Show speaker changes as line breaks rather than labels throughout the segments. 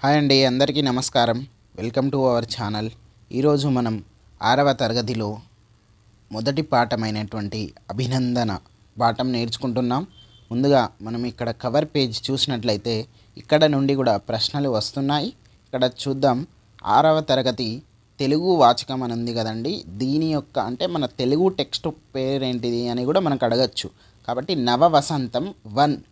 Hi అండి, అందరికీ నమస్కారం. Welcome to our channel. ఈరోజు మనం 6వ తరగతిలో మొదటి పాఠమైనటువంటి అభినందన పాఠం నేర్చుకుంటున్నాం. ముందుగా మనం ఇక్కడ కవర్ పేజ్ చూసినట్లయితే ఇక్కడ నుండి కూడా ప్రశ్నలు వస్తున్నాయి. ఇక్కడ చూద్దాం. 6వ తరగతి తెలుగు వాచకం అని ఉంది కదండి. దీని యొక్క అంటే మన తెలుగు టెక్స్ట్ పేరేంటిది అని కూడా మనకు అడగచ్చు. కాబట్టి నవ వసంతం 1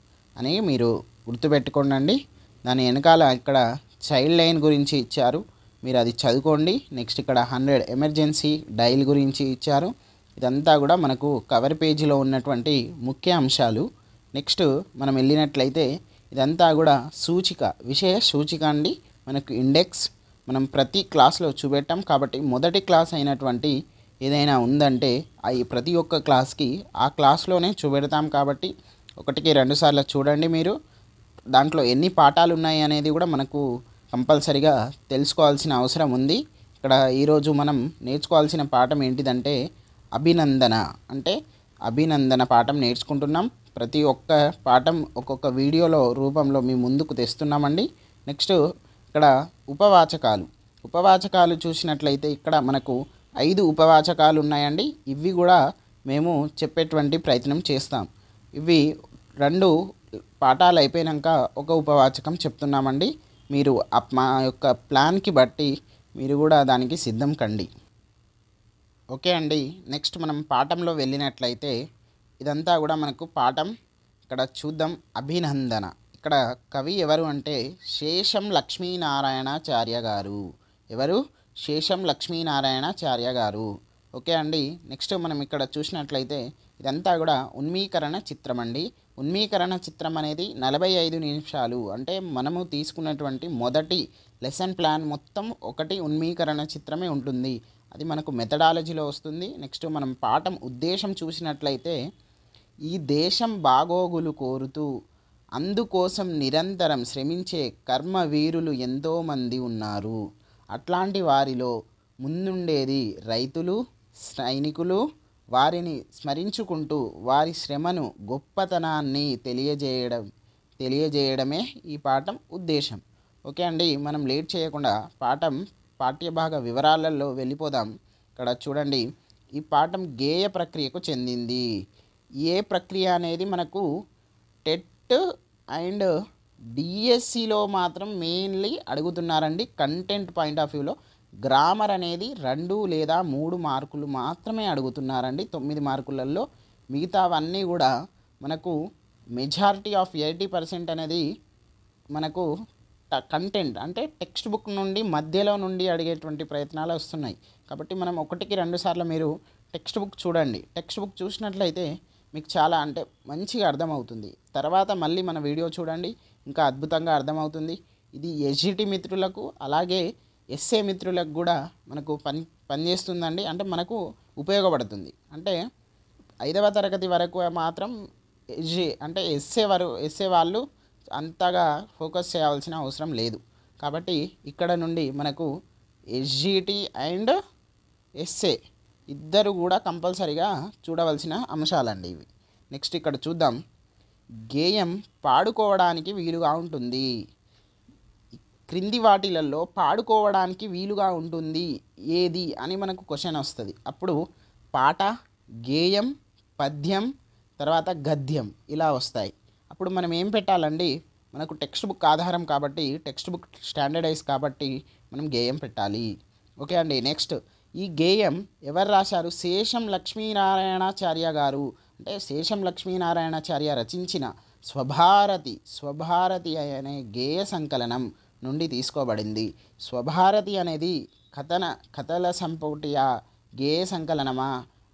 అని మీరు గుర్తుపెట్టుకోండి. దాని వెనకాల ఇక్కడ చైల్డ్ లైన్ గురించి ఇచ్చారు, మీరు అది చదువుకోండి. నెక్స్ట్ ఇక్కడ 100 ఎమర్జెన్సీ డైల్ గురించి ఇచ్చారు. ఇదంతా కూడా మనకు కవర్ పేజీలో ఉన్నటువంటి ముఖ్య అంశాలు. నెక్స్ట్ మనం వెళ్ళినట్లయితే ఇదంతా కూడా సూచిక, విషయ సూచిక అండి. మనకు ఇండెక్స్ మనం ప్రతి క్లాస్లో చూపెట్టాం. కాబట్టి మొదటి క్లాస్ అయినటువంటి ఏదైనా ఉందంటే అవి ప్రతి ఒక్క క్లాస్కి ఆ క్లాస్లోనే చూపెడతాం. కాబట్టి 1కి 2 సార్లు చూడండి. మీరు దాంట్లో ఎన్ని పాఠాలు ఉన్నాయి అనేది కూడా మనకు కంపల్సరిగా తెలుసుకోవాల్సిన అవసరం ఉంది. ఇక్కడ ఈరోజు మనం నేర్చుకోవాల్సిన పాఠం ఏంటిదంటే అభినందన. అంటే అభినందన పాఠం నేర్చుకుంటున్నాం. ప్రతి ఒక్క పాఠం ఒక్కొక్క వీడియోలో రూపంలో మీ ముందుకు తెస్తున్నామండి. నెక్స్ట్ ఇక్కడ ఉపవాచకాలు చూసినట్లయితే ఇక్కడ మనకు 5 ఉపవాచకాలు ఉన్నాయండి. ఇవి కూడా మేము చెప్పేటువంటి ప్రయత్నం చేస్తాం. ఇవి 2 పాఠాలు అయిపోయాక ఒక ఉపవాచకం చెప్తున్నామండి. మీరు మా యొక్క ప్లాన్కి బట్టి మీరు కూడా దానికి సిద్ధం కండి. ఓకే అండి. నెక్స్ట్ మనం పాఠంలో వెళ్ళినట్లయితే ఇదంతా కూడా మనకు పాఠం. ఇక్కడ చూద్దాం. అభినందన. ఇక్కడ కవి ఎవరు అంటే శేషం లక్ష్మీనారాయణాచార్య గారు. ఎవరు? శేషం లక్ష్మీనారాయణాచార్య గారు. ఓకే అండి. నెక్స్ట్ మనం ఇక్కడ చూసినట్లయితే ఇదంతా కూడా ఉన్మీకరణ చిత్రం అండి. ఉన్మీకరణ చిత్రం అనేది 45 నిమిషాలు. అంటే మనము తీసుకున్నటువంటి మొదటి లెసన్ ప్లాన్ మొత్తం ఒకటి ఉన్మీకరణ చిత్రమే ఉంటుంది. అది మనకు మెథడాలజీలో వస్తుంది. నెక్స్ట్ మనం పాఠం ఉద్దేశం చూసినట్లయితే ఈ దేశం బాగోగులు కోరుతూ అందుకోసం నిరంతరం శ్రమించే కర్మవీరులు ఎంతోమంది ఉన్నారు. అట్లాంటి వారిలో ముందుండేది రైతులు, సైనికులు. వారిని స్మరించుకుంటూ వారి శ్రమను, గొప్పతనాన్ని తెలియజేయడమే ఈ పాఠం ఉద్దేశం. ఓకే అండి. మనం లేట్ చేయకుండా పాఠ్యభాగ వివరాలలో వెళ్ళిపోదాం. ఇక్కడ చూడండి. ఈ పాఠం గేయ ప్రక్రియకు చెందింది. ఏ ప్రక్రియ అనేది మనకు టెట్ అండ్ డిఎస్సిలో మాత్రం మెయిన్లీ అడుగుతున్నారండి. కంటెంట్ పాయింట్ ఆఫ్ వ్యూలో గ్రామర్ అనేది 2 లేదా 3 మార్కులు మాత్రమే అడుగుతున్నారండి 9 మార్కులలో. మిగతావన్నీ కూడా మనకు మెజారిటీ ఆఫ్ 80% అనేది మనకు కంటెంట్ అంటే టెక్స్ట్ బుక్ నుండి మధ్యలో నుండి అడిగేటువంటి ప్రయత్నాలు వస్తున్నాయి. కాబట్టి మనం 1కి 2 సార్లు మీరు టెక్స్ట్ బుక్ చూడండి. టెక్స్ట్ బుక్ చూసినట్లయితే మీకు చాలా అంటే మంచిగా అర్థమవుతుంది. తర్వాత మళ్ళీ మన వీడియో చూడండి, ఇంకా అద్భుతంగా అర్థమవుతుంది. ఇది ఎస్జిటి మిత్రులకు అలాగే ఎస్ఏ మిత్రులకు కూడా మనకు పనిచేస్తుందండి. అంటే మనకు ఉపయోగపడుతుంది. అంటే 5వ తరగతి వరకు మాత్రం అంటే ఎస్ఏ వాళ్ళు అంతగా ఫోకస్ చేయాల్సిన అవసరం లేదు. కాబట్టి ఇక్కడ నుండి మనకు ఎస్జిటి అండ్ ఎస్ఏ ఇద్దరు కూడా కంపల్సరిగా చూడవలసిన అంశాలండి ఇవి. నెక్స్ట్ ఇక్కడ చూద్దాం. గేయం పాడుకోవడానికి వీలుగా ఉంటుంది. క్రింది వాటిలలో పాడుకోవడానికి వీలుగా ఉంటుంది ఏది అని మనకు క్వశ్చన్ వస్తుంది. అప్పుడు పాట, గేయం, పద్యం, తర్వాత గద్యం ఇలా వస్తాయి. అప్పుడు మనం ఏం పెట్టాలండి? మనకు టెక్స్ట్ బుక్ ఆధారం కాబట్టి, టెక్స్ట్ బుక్ స్టాండర్డైజ్ కాబట్టి మనం గేయం పెట్టాలి. ఓకే అండి. నెక్స్ట్ ఈ గేయం ఎవరు రాశారు? శేషం లక్ష్మీనారాయణాచార్య గారు. అంటే శేషం లక్ష్మీనారాయణాచార్య రచించిన స్వభారతి అనే గేయ సంకలనం నుండి తీసుకోబడింది. స్వభారతి అనేది కథల సంపుటియా, గేయ సంకలనమా,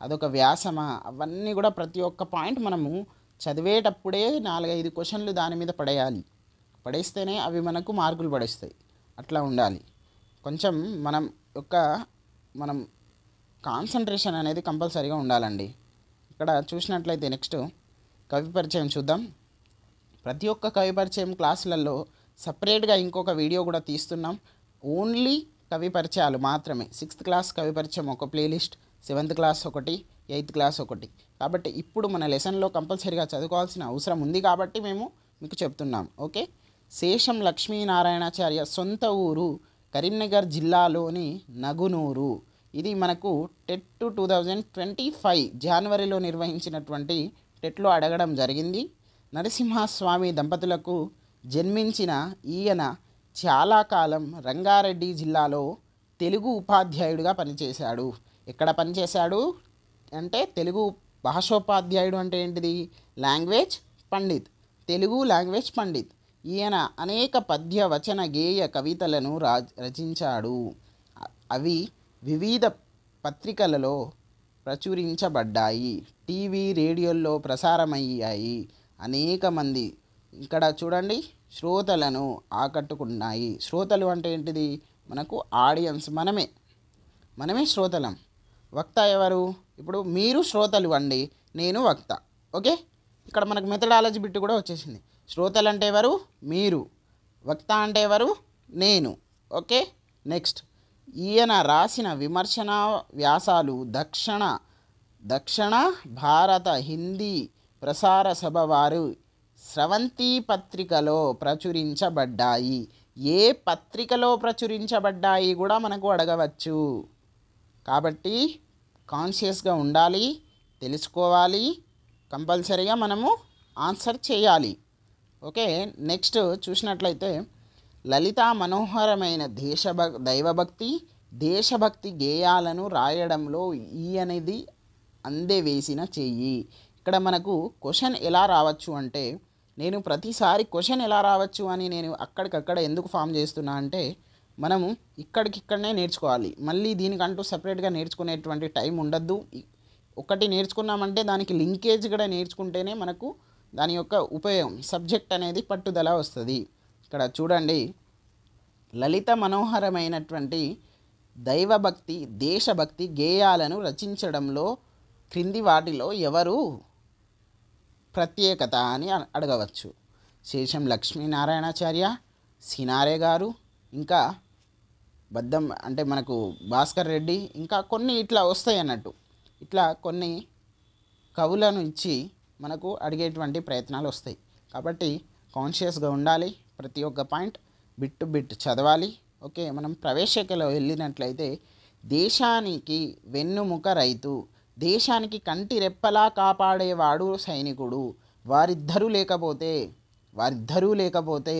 అదొక వ్యాసమా, అవన్నీ కూడా ప్రతి ఒక్క పాయింట్ మనము చదివేటప్పుడే 4-5 క్వశ్చన్లు దాని మీద పడేస్తేనే అవి మనకు మార్కులు పడేస్తాయి. అట్లా ఉండాలి. కొంచెం మనం కాన్సన్ట్రేషన్ అనేది కంపల్సరీగా ఉండాలండి. ఇక్కడ చూసినట్లయితే నెక్స్ట్ కవి పరిచయం చూద్దాం. ప్రతి ఒక్క కవి పరిచయం క్లాసులలో సపరేట్గా ఇంకొక వీడియో కూడా తీస్తున్నాం. ఓన్లీ కవి పరిచయాలు మాత్రమే. 6th క్లాస్ కవి పరిచయం ఒక ప్లేలిస్ట్, 7th క్లాస్ ఒకటి, 8th క్లాస్ ఒకటి. కాబట్టి ఇప్పుడు మన లెసన్లో కంపల్సరీగా చదువుకోవాల్సిన అవసరం ఉంది కాబట్టి మేము మీకు చెప్తున్నాం. ఓకే. శేషం లక్ష్మీనారాయణాచార్య సొంత ఊరు కరీంనగర్ జిల్లాలోని నగునూరు. ఇది మనకు టెట్ 2025 జనవరిలో నిర్వహించినటువంటి టెట్లో అడగడం జరిగింది. నరసింహస్వామి దంపతులకు జన్మించిన ఈయన చాలా కాలం రంగారెడ్డి జిల్లాలో తెలుగు ఉపాధ్యాయుడిగా పనిచేశాడు. ఎక్కడ పనిచేశాడు అంటే తెలుగు భాషోపాధ్యాయుడు అంటే ఏంటిది? Language Pandit, Telugu language Pandit. ఈయన అనేక పద్య వచన గేయ కవితలను రచించాడు. అవి వివిధ పత్రికలలో ప్రచురించబడ్డాయి, టీవీ రేడియోల్లో ప్రసారమయ్యాయి. అనేక మంది ఇక్కడ చూడండి శ్రోతలను ఆకట్టుకున్నాయి. శ్రోతలు అంటే ఏంటిది? మనకు ఆడియన్స్, మనమే శ్రోతలం. వక్త ఎవరు? ఇప్పుడు మీరు శ్రోతలు అండి, నేను వక్త. ఓకే, ఇక్కడ మనకు మెథడాలజీ బిట్ కూడా వచ్చేసింది. శ్రోతలు అంటే ఎవరు? మీరు. వక్త అంటే ఎవరు? నేను. ఓకే, నెక్స్ట్ ఈయన రాసిన విమర్శన వ్యాసాలు దక్షిణ భారత హిందీ ప్రసార సభ వారు స్రవంతి పత్రికలో ప్రచురించబడ్డాయి. ఏ పత్రికలో ప్రచురించబడ్డాయి కూడా మనకు అడగవచ్చు. కాబట్టి కాన్షియస్గా ఉండాలి, తెలుసుకోవాలి, కంపల్సరీగా మనము ఆన్సర్ చేయాలి. ఓకే, నెక్స్ట్ చూసినట్లయితే లలితా మనోహరమైన దైవభక్తి దేశభక్తి గేయాలను రాయడంలో ఈయనది అందెవేసిన చెయ్యి. ఇక్కడ మనకు క్వశ్చన్ ఎలా రావచ్చు అంటే, నేను ప్రతిసారి క్వశ్చన్ ఎలా రావచ్చు అని నేను అక్కడికక్కడ ఎందుకు ఫామ్ చేస్తున్నా అంటే, మనము ఇక్కడికిక్కడనే నేర్చుకోవాలి. మళ్ళీ దీనికంటూ సపరేట్గా నేర్చుకునేటువంటి టైం ఉండద్దు. ఒకటి నేర్చుకున్నామంటే దానికి లింకేజ్ కూడా నేర్చుకుంటేనే మనకు దాని యొక్క ఉపయోగం, సబ్జెక్ట్ అనేది పట్టుదల వస్తుంది. ఇక్కడ చూడండి, లలిత మనోహరమైనటువంటి దైవభక్తి దేశభక్తి గేయాలను రచించడంలో క్రింది వాటిలో ఎవరు ప్రత్యేకత అని అడగవచ్చు. శేషం లక్ష్మీనారాయణాచార్య, సినారే గారు, ఇంకా బద్దం అంటే మనకు భాస్కర్ రెడ్డి, ఇంకా కొన్ని ఇట్లా వస్తాయి అన్నట్టు. ఇట్లా కొన్ని కవులను ఇచ్చి మనకు అడిగేటువంటి ప్రయత్నాలు వస్తాయి. కాబట్టి కాన్షియస్గా ఉండాలి, ప్రతి ఒక్క పాయింట్ బిట్ టు బిట్ చదవాలి. ఓకే, మనం ప్రవేశికలో వెళ్ళినట్లయితే దేశానికి వెన్నుముక రైతు, దేశానికి కంటి రెప్పలా కాపాడేవాడు సైనికుడు, వారిద్దరూ లేకపోతే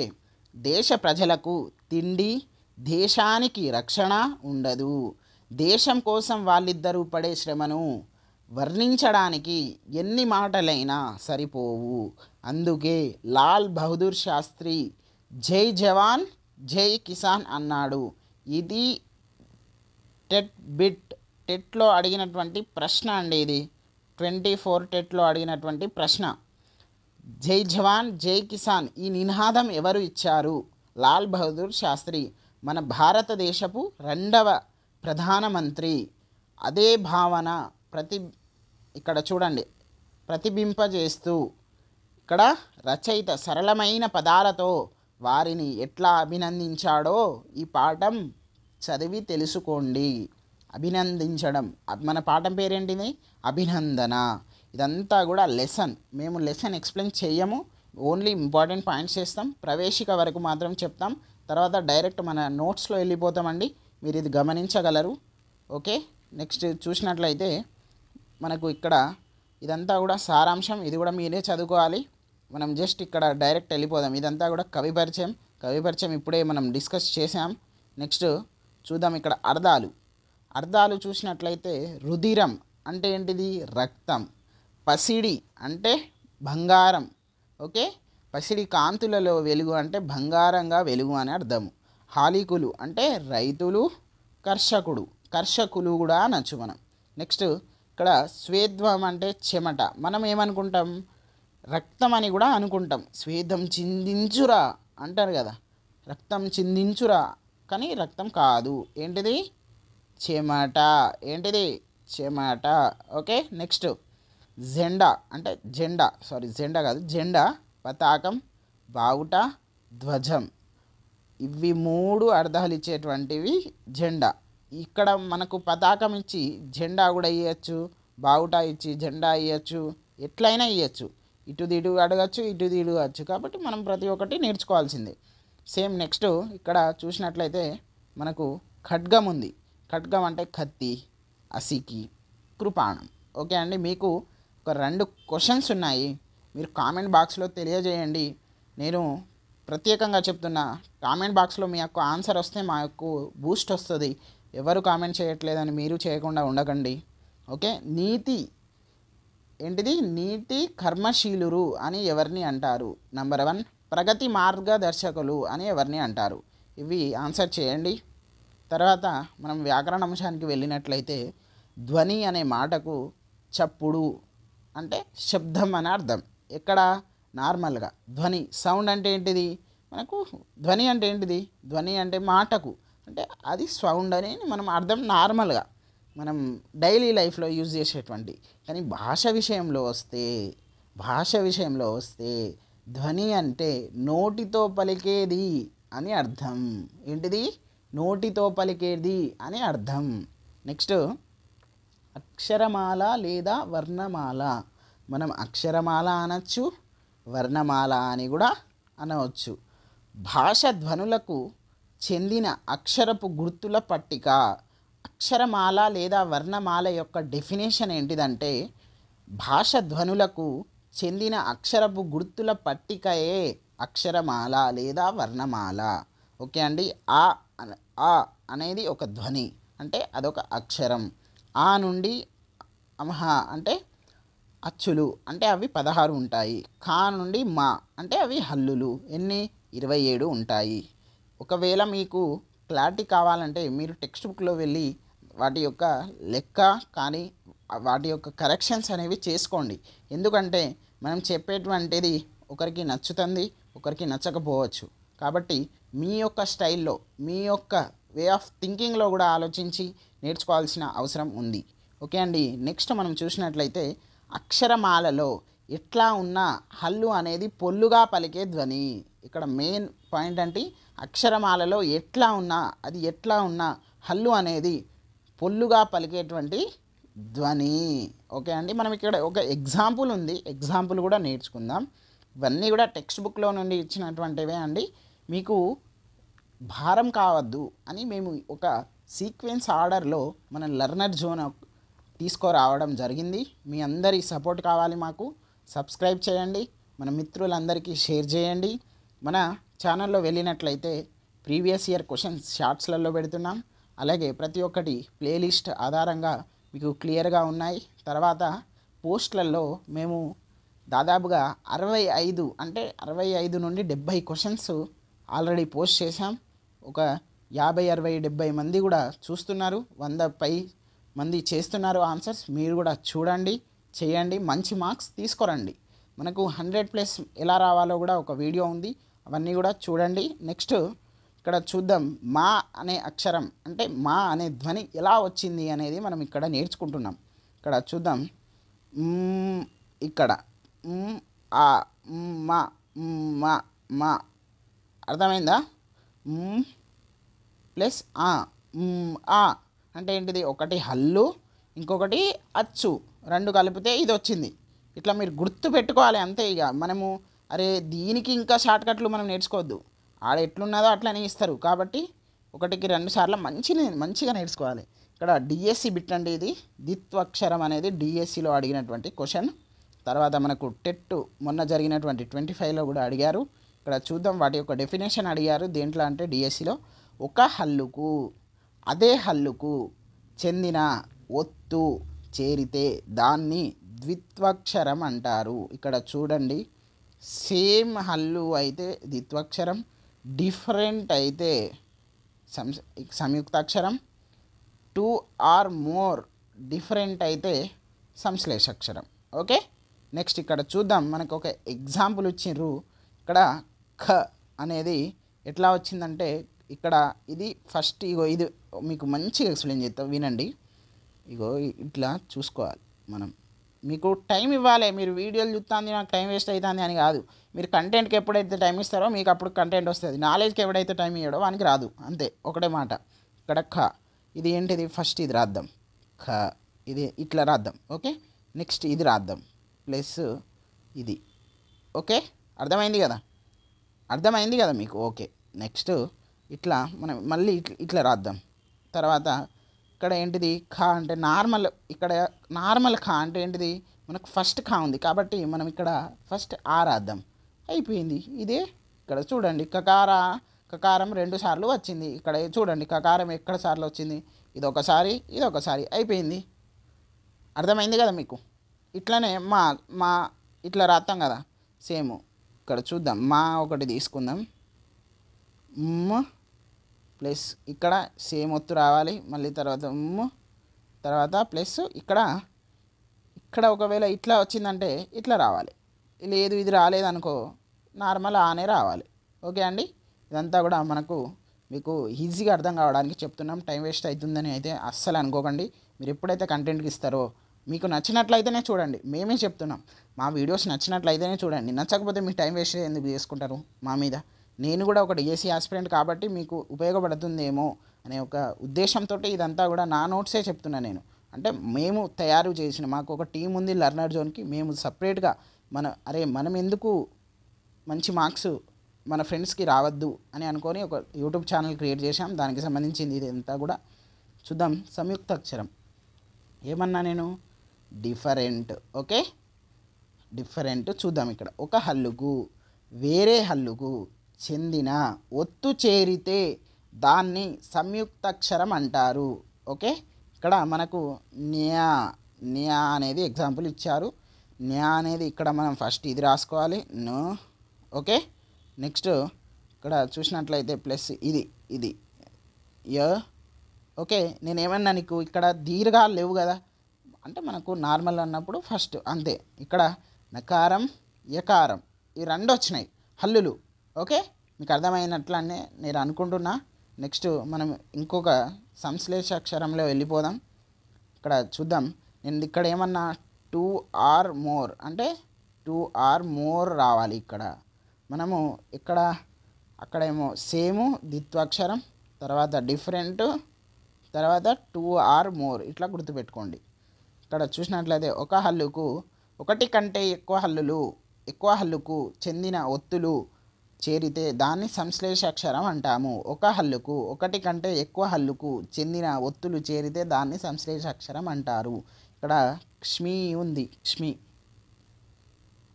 దేశ ప్రజలకు తిండి, దేశానికి రక్షణ ఉండదు. దేశం కోసం వాళ్ళిద్దరూ పడే శ్రమను వర్ణించడానికి ఎన్ని మాటలైనా సరిపోవు. అందుకే లాల్ బహదూర్ శాస్త్రి జై జవాన్ జై కిసాన్ అన్నాడు. ఇది టెట్లో అడిగినటువంటి ప్రశ్న అండి. ఇది 24 టెట్లో అడిగినటువంటి ప్రశ్న. జై జవాన్ జై కిసాన్ ఈ నినాదం ఎవరు ఇచ్చారు? లాల్ బహదూర్ శాస్త్రి, మన భారతదేశపు 2వ ప్రధానమంత్రి. అదే భావన ఇక్కడ చూడండి ప్రతిబింపజేస్తూ ఇక్కడ రచయిత సరళమైన పదాలతో వారిని ఎట్లా అభినందించాడో ఈ పాఠం చదివి తెలుసుకోండి. అభినందించడం, మన పాఠం పేరేంటిది? అభినందన. ఇదంతా కూడా లెసన్. మేము లెసన్ ఎక్స్ప్లెయిన్ చేయము, ఓన్లీ ఇంపార్టెంట్ పాయింట్స్ చేస్తాం. ప్రవేశిక వరకు మాత్రం చెప్తాం, తర్వాత డైరెక్ట్ మన నోట్స్లో వెళ్ళిపోతామండి. మీరు ఇది గమనించగలరు. ఓకే, నెక్స్ట్ చూసినట్లయితే మనకు ఇక్కడ ఇదంతా కూడా సారాంశం. ఇది కూడా మీరే చదువుకోవాలి. మనం జస్ట్ ఇక్కడ డైరెక్ట్ వెళ్ళిపోదాం. ఇదంతా కూడా కవి పరిచయం ఇప్పుడే మనం డిస్కస్ చేసాం. నెక్స్ట్ చూద్దాం ఇక్కడ అర్థాలు చూసినట్లయితే రుధిరం అంటే ఏంటిది? రక్తం. పసిడి అంటే బంగారం. ఓకే, పసిడి కాంతులలో వెలుగు అంటే బంగారంగా వెలుగు అని అర్థము. హాలికులు అంటే రైతులు, కర్షకులు కూడా అనొచ్చు మనం. నెక్స్ట్ ఇక్కడ స్వేద్వం అంటే చెమట. మనం ఏమనుకుంటాం? రక్తం అని కూడా అనుకుంటాం. స్వేదం చిందించురా అంటారు కదా, రక్తం చిందించురా, కానీ రక్తం కాదు. ఏంటిది? చెమట. చెమట. ఓకే, నెక్స్ట్ జెండా అంటే జెండా, పతాకం, బావుట, ధ్వజం. ఇవి 3 అర్థాలు ఇచ్చేటువంటివి జెండా. ఇక్కడ మనకు పతాకం ఇచ్చి జెండా కూడా ఇవ్వచ్చు, బావుట ఇచ్చి జెండా ఇవ్వచ్చు, ఎట్లయినా ఇవ్వచ్చు. ఇటుది ఇటు అడగచ్చు, ఇటుది ఇటు అడగచ్చు. కాబట్టి మనం ప్రతి ఒక్కటి నేర్చుకోవాల్సిందే. సేమ్ నెక్స్ట్ ఇక్కడ చూసినట్లయితే మనకు ఖడ్గం ఉంది. ఖడ్గం అంటే కత్తి, అసికి, కృపాణం. ఓకే అండి, మీకు ఒక 2 క్వశ్చన్స్ ఉన్నాయి. మీరు కామెంట్ బాక్స్లో తెలియజేయండి. నేను ప్రత్యేకంగా చెప్తున్నా, కామెంట్ బాక్స్లో మీ యొక్క ఆన్సర్ వస్తే మాకు బూస్ట్ వస్తుంది. ఎవరు కామెంట్ చేయట్లేదని మీరు చేయకుండా ఉండకండి. ఓకే, నీతి ఏంటిది? నీతి కర్మశీలురు అని ఎవరిని అంటారు? నంబర్ 1, ప్రగతి మార్గదర్శకులు అని ఎవరిని అంటారు? ఇవి ఆన్సర్ చేయండి. తర్వాత మనం వ్యాకరణ అంశానికి వెళ్ళినట్లయితే ధ్వని అనే మాటకు చప్పుడు అంటే శబ్దం అని అర్థం. ఎక్కడ? నార్మల్గా ధ్వని సౌండ్ అంటే ఏంటిది? మనకు ధ్వని అంటే ఏంటిది? ధ్వని అంటే మాటకు అంటే అది సౌండ్ అని మనం అర్థం నార్మల్గా మనం డైలీ లైఫ్లో యూజ్ చేసేటువంటి. కానీ భాష విషయంలో వస్తే ధ్వని అంటే నోటితో పలికేది అని అర్థం. ఏంటిది? నోటితో పలికేది అని అర్థం. నెక్స్ట్ అక్షరమాల లేదా వర్ణమాల. మనం అక్షరమాల అనొచ్చు, వర్ణమాల అని కూడా అనవచ్చు. భాష ధ్వనులకు చెందిన అక్షరపు గుర్తుల పట్టిక. అక్షరమాల లేదా వర్ణమాల యొక్క డెఫినేషన్ ఏంటిదంటే భాష ధ్వనులకు చెందిన అక్షరపు గుర్తుల పట్టికయే అక్షరమాల లేదా వర్ణమాల. ఓకే అండి, ఆ అనేది ఒక ధ్వని అంటే అదొక అక్షరం. ఆ నుండి అమహ అంటే అచ్చులు అంటే అవి 16 ఉంటాయి. ఖా నుండి మా అంటే అవి హల్లులు ఎన్ని? 27 ఉంటాయి. ఒకవేళ మీకు క్లారిటీ కావాలంటే మీరు టెక్స్ట్ బుక్లో వెళ్ళి వాటి యొక్క లెక్క కానీ వాటి యొక్క కరెక్షన్స్ అనేవి చేసుకోండి. ఎందుకంటే మనం చెప్పేటువంటిది ఒకరికి నచ్చుతుంది, ఒకరికి నచ్చకపోవచ్చు. కాబట్టి మీ యొక్క స్టైల్లో, మీ యొక్క వే ఆఫ్ థింకింగ్లో కూడా ఆలోచించి నేర్చుకోవాల్సిన అవసరం ఉంది. ఓకే అండి, నెక్స్ట్ మనం చూసినట్లయితే అక్షరమాలలో ఎట్లా ఉన్న హల్లు అనేది పొల్లుగా పలికే ధ్వని. ఇక్కడ మెయిన్ పాయింట్ అంటే అక్షరమాలలో ఎట్లా ఉన్నా హల్లు అనేది పొల్లుగా పలికేటువంటి ధ్వని. ఓకే అండి, మనం ఇక్కడ ఒక ఎగ్జాంపుల్ ఉంది, ఎగ్జాంపుల్ కూడా నేర్చుకుందాం. ఇవన్నీ కూడా టెక్స్ట్ బుక్లో నుండి ఇచ్చినటువంటివే అండి. మీకు భారం కావద్దు అని మేము ఒక సీక్వెన్స్ ఆర్డర్లో మన లెర్నర్ జోన్ తీసుకురావడం జరిగింది. మీ అందరి సపోర్ట్ కావాలి మాకు. సబ్స్క్రైబ్ చేయండి, మన మిత్రులందరికీ షేర్ చేయండి. మన ఛానల్లో వెళ్ళినట్లయితే ప్రీవియస్ ఇయర్ క్వశ్చన్స్ షార్ట్స్లలో పెడుతున్నాం. అలాగే ప్రతి ఒక్కటి ప్లేలిస్ట్ ఆధారంగా మీకు క్లియర్గా ఉన్నాయి. తర్వాత పోస్ట్లలో మేము దాదాపుగా 65 నుండి 70 క్వశ్చన్స్ ఆల్రెడీ పోస్ట్ చేశాం. ఒక 50, 60, 70 మంది కూడా చూస్తున్నారు. 100 పై మంది చేస్తున్నారు ఆన్సర్స్. మీరు కూడా చూడండి, చేయండి, మంచి మార్క్స్ తీసుకురండి. మనకు 100+ ఎలా రావాలో కూడా ఒక వీడియో ఉంది, అవన్నీ కూడా చూడండి. నెక్స్ట్ ఇక్కడ చూద్దాం, మా అనే అక్షరం అంటే మా అనే ధ్వని ఎలా వచ్చింది అనేది మనం ఇక్కడ నేర్చుకుంటున్నాం. ఇక్కడ చూద్దాం, ఇక్కడ ఆ మా మా మా అర్థమైందా? ప్లస్ ఆ అంటే ఏంటిది? ఒకటి హల్లు, ఇంకొకటి అచ్చు, 2 కలిపితే ఇది వచ్చింది. ఇట్లా మీరు గుర్తు పెట్టుకోవాలి అంతే. ఇక మనము దీనికి ఇంకా షార్ట్కట్లు మనం నేర్చుకోవద్దు. ఆడ ఎట్లున్నదో అట్లనే ఇస్తారు. కాబట్టి 1కి 2 సార్లు మంచిగా నేర్చుకోవాలి. ఇక్కడ డిఎస్సి బిట్ అండి, ఇది ద్విత్వక్షరం అనేది డిఎస్సిలో అడిగినటువంటి క్వశ్చన్. తర్వాత మనకు టెట్ మొన్న జరిగినటువంటి 25లో కూడా అడిగారు. ఇక్కడ చూద్దాం, వాటి యొక్క డెఫినేషన్ అడిగారు. దేంట్లో అంటే డిఎస్సిలో ఒక హల్లుకు అదే హల్లుకు చెందిన ఒత్తు చేరితే దాన్ని ద్విత్వక్షరం అంటారు. ఇక్కడ చూడండి, సేమ్ హల్లు అయితే ద్విత్వక్షరం, డిఫరెంట్ అయితే సంయుక్తాక్షరం, 2 or more డిఫరెంట్ అయితే సంశ్లేషాక్షరం. ఓకే, నెక్స్ట్ ఇక్కడ చూద్దాం, మనకు ఒక ఎగ్జాంపుల్ ఇచ్చిండ్రు. ఇక్కడ ఖ అనేది ఎట్లా వచ్చిందంటే ఇక్కడ ఇది ఫస్ట్ ఇది మీకు మంచిగా ఎక్స్ప్లెయిన్ చేస్తాం, వినండి. ఇట్లా చూసుకోవాలి మనం. మీకు టైం ఇవ్వాలి. మీరు వీడియోలు చూస్తుంది నాకు టైం వేస్ట్ అవుతుంది అని కాదు. మీరు కంటెంట్కి ఎప్పుడైతే టైం ఇస్తారో మీకు అప్పుడు కంటెంట్ వస్తుంది. నాలెడ్జ్కి ఎవడైతే టైం ఇవ్వడో వానికి రాదు. అంతే, ఒకటే మాట. ఇక్కడ ఖ ఇది ఏంటిది? ఫస్ట్ ఇది రాద్దాం, ఖ ఇది ఇట్లా రాద్దాం. ఓకే, నెక్స్ట్ ఇది రాద్దాం, ప్లస్ ఇది ఓకే, అర్థమైంది కదా, అర్థమైంది కదా మీకు. ఓకే, నెక్స్ట్ ఇట్లా మనం మళ్ళీ ఇట్లా రాద్దాం. తర్వాత ఇక్కడ ఏంటిది ఖా అంటే నార్మల్, ఇక్కడ నార్మల్ ఖా అంటే ఏంటిది మనకు ఫస్ట్ ఖా ఉంది కాబట్టి మనం ఇక్కడ ఫస్ట్ ఆ రాద్దాం. అయిపోయింది. ఇదే ఇక్కడ చూడండి కకారం 2 సార్లు వచ్చింది. ఇక్కడ చూడండి కకారం ఎక్కడ సార్లు వచ్చింది, ఇది ఒకసారి ఇది ఒకసారి, అయిపోయింది. అర్థమైంది కదా మీకు. ఇట్లనే మా మా ఇట్లా రాస్తాం కదా సేమ్. ఇక్కడ చూద్దాం, మా ఒకటి తీసుకుందాం, ప్లస్ ఇక్కడ సేమ్ ఒత్తు రావాలి, మళ్ళీ తర్వాత తర్వాత ప్లస్ ఇక్కడ ఇక్కడ ఒకవేళ ఇట్లా వచ్చిందంటే ఇట్లా రావాలి, లేదు ఇది రాలేదనుకో నార్మల్ ఆనే రావాలి. ఓకే అండి, ఇదంతా కూడా మనకు మీకు ఈజీగా అర్థం కావడానికి చెప్తున్నాం. టైం వేస్ట్ అవుతుందని అయితే అస్సలు అనుకోకండి. మీరు ఎప్పుడైతే కంటెంట్కి ఇస్తారో మీకు నచ్చినట్లయితేనే చూడండి, మేమే చెప్తున్నాం. మా వీడియోస్ నచ్చినట్లయితేనే చూడండి, నచ్చకపోతే మీకు టైం వేస్ట్ ఎందుకు చేసుకుంటారు మా మీద. నేను కూడా ఒక డిఎస్సి ఆస్పిరెంట్ కాబట్టి మీకు ఉపయోగపడుతుందేమో అనే ఒక ఉద్దేశంతో ఇదంతా కూడా నా నోట్సే చెప్తున్నాను నేను. అంటే మేము తయారు చేసిన మాకు ఒక టీం ఉంది లర్నర్ జోన్కి, మేము సపరేట్గా మనం ఎందుకు మంచి మార్క్స్ మన ఫ్రెండ్స్కి రావద్దు అని అనుకొని ఒక యూట్యూబ్ ఛానల్ క్రియేట్ చేశాం. దానికి సంబంధించింది ఇదంతా కూడా చూద్దాం. సంయుక్త అక్షరం ఏమన్నా నేను డిఫరెంట్. ఓకే, డిఫరెంట్ చూద్దాం. ఇక్కడ ఒక హల్లుకు వేరే హల్లుకు చెందిన ఒత్తు చేరితే దాన్ని సంయుక్తాక్షరం అంటారు. ఓకే, ఇక్కడ మనకు న్యా న్యా అనేది ఎగ్జాంపుల్ ఇచ్చారు. న్యా అనేది ఇక్కడ మనం ఫస్ట్ ఇది రాసుకోవాలి నో. ఓకే, నెక్స్ట్ ఇక్కడ చూసినట్లయితే ప్లస్ ఇది య. ఓకే, నేనేమన్నా నీకు ఇక్కడ దీర్ఘాలు లేవు కదా, అంటే మనకు నార్మల్ అన్నప్పుడు ఫస్ట్ అంతే. ఇక్కడ నకారం యకారం ఈ 2 వచ్చినాయి హల్లులు. ఓకే, మీకు అర్థమైనట్లనే నేను అనుకుంటున్నా. నెక్స్ట్ మనం ఇంకొక సంశ్లేష అక్షరంలో వెళ్ళిపోదాం. ఇక్కడ చూద్దాం. నేను ఇక్కడ ఏమన్నా 2 ఆర్ మోర్ అంటే 2 ఆర్ మోర్ రావాలి. ఇక్కడ మనము ఇక్కడ అక్కడేమో సేము ద్విత్వాక్షరం, తర్వాత డిఫరెంట్, తర్వాత 2 ఆర్ మోర్ ఇట్లా గుర్తుపెట్టుకోండి. ఇక్కడ చూసినట్లయితే ఒక హల్లుకు ఒకటి కంటే ఎక్కువ హల్లుకు చెందిన ఒత్తులు చేరితే దాన్ని సంశ్లేష అక్షరం అంటాము. ఒక హల్లుకు ఒకటి కంటే ఎక్కువ హల్లుకు చెందిన ఒత్తులు చేరితే దాన్ని సంశ్లేష అక్షరం అంటారు. ఇక్కడ క్ష్మి ఉంది, క్ష్మి.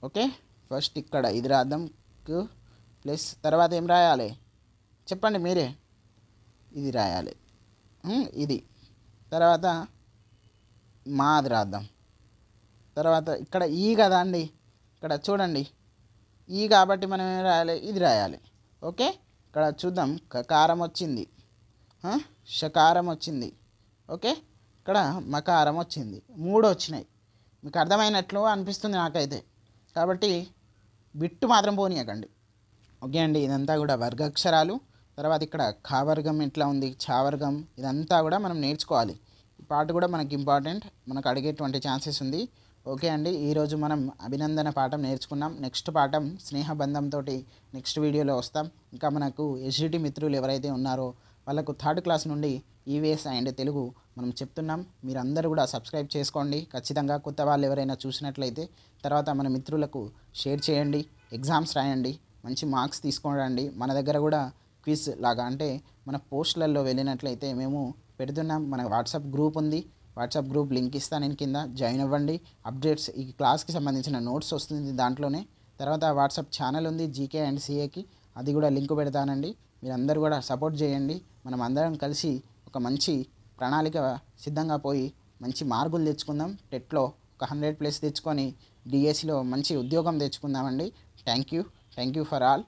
ఓకే, ఫస్ట్ ఇక్కడ ఇది రాద్దాం కు ప్లస్ తర్వాత ఏం రాయాలి చెప్పండి మీరే. ఇది రాయాలి, ఇది తర్వాత మాది రాద్దాం. తర్వాత ఇక్కడ ఈ కదా అండి, ఇక్కడ చూడండి ఈ కాబట్టి మనం ఏం రాయాలి, ఇది రాయాలి. ఓకే, ఇక్కడ చూద్దాం కకారం వచ్చింది, షకారం వచ్చింది. ఓకే, ఇక్కడ మకారం వచ్చింది, 3 వచ్చినాయి. మీకు అర్థమైనట్లు అనిపిస్తుంది నాకైతే, కాబట్టి బిట్టు మాత్రం పోనీయకండి. ఓకే అండి, ఇదంతా కూడా వర్గాక్షరాలు. తర్వాత ఇక్కడ ఖా వర్గం ఎట్లా ఉంది, ఛా వర్గం, ఇదంతా కూడా మనం నేర్చుకోవాలి. ఈ పాట కూడా మనకి ఇంపార్టెంట్, మనకు అడిగేటువంటి ఛాన్సెస్ ఉంది. ఓకే అండి, ఈరోజు మనం అభినందన పాఠం నేర్చుకున్నాం. నెక్స్ట్ పాఠం స్నేహబంధంతో నెక్స్ట్ వీడియోలో వస్తాం. ఇంకా మనకు ఎస్జిటి మిత్రులు ఎవరైతే ఉన్నారో వాళ్ళకు 3rd క్లాస్ నుండి ఈవీఎస్ అండ్ తెలుగు మనం చెప్తున్నాం. మీరందరూ కూడా సబ్స్క్రైబ్ చేసుకోండి ఖచ్చితంగా. కొత్త వాళ్ళు ఎవరైనా చూసినట్లయితే తర్వాత మన మిత్రులకు షేర్ చేయండి. ఎగ్జామ్స్ రాయండి, మంచి మార్క్స్ తీసుకోండి. మన దగ్గర కూడా క్విజ్ లాగా అంటే మన పోస్టులలో వెళ్ళినట్లయితే మేము పెడుతున్నాం. మన వాట్సాప్ గ్రూప్ ఉంది, వాట్సాప్ గ్రూప్ లింక్ ఇస్తాను నేను కింద, జాయిన్ అవ్వండి. అప్డేట్స్ ఈ క్లాస్కి సంబంధించిన నోట్స్ వస్తుంది దాంట్లోనే. తర్వాత వాట్సాప్ ఛానల్ ఉంది జీకే అండ్ సిఏకి, అది కూడా లింక్ పెడతానండి. మీరందరూ కూడా సపోర్ట్ చేయండి. మనం అందరం కలిసి ఒక మంచి ప్రణాళిక సిద్ధంగా పోయి మంచి మార్కులు తెచ్చుకుందాం. టెట్లో ఒక 100+ తెచ్చుకొని డిఎస్సిలో మంచి ఉద్యోగం తెచ్చుకుందామండి. Thank you for all.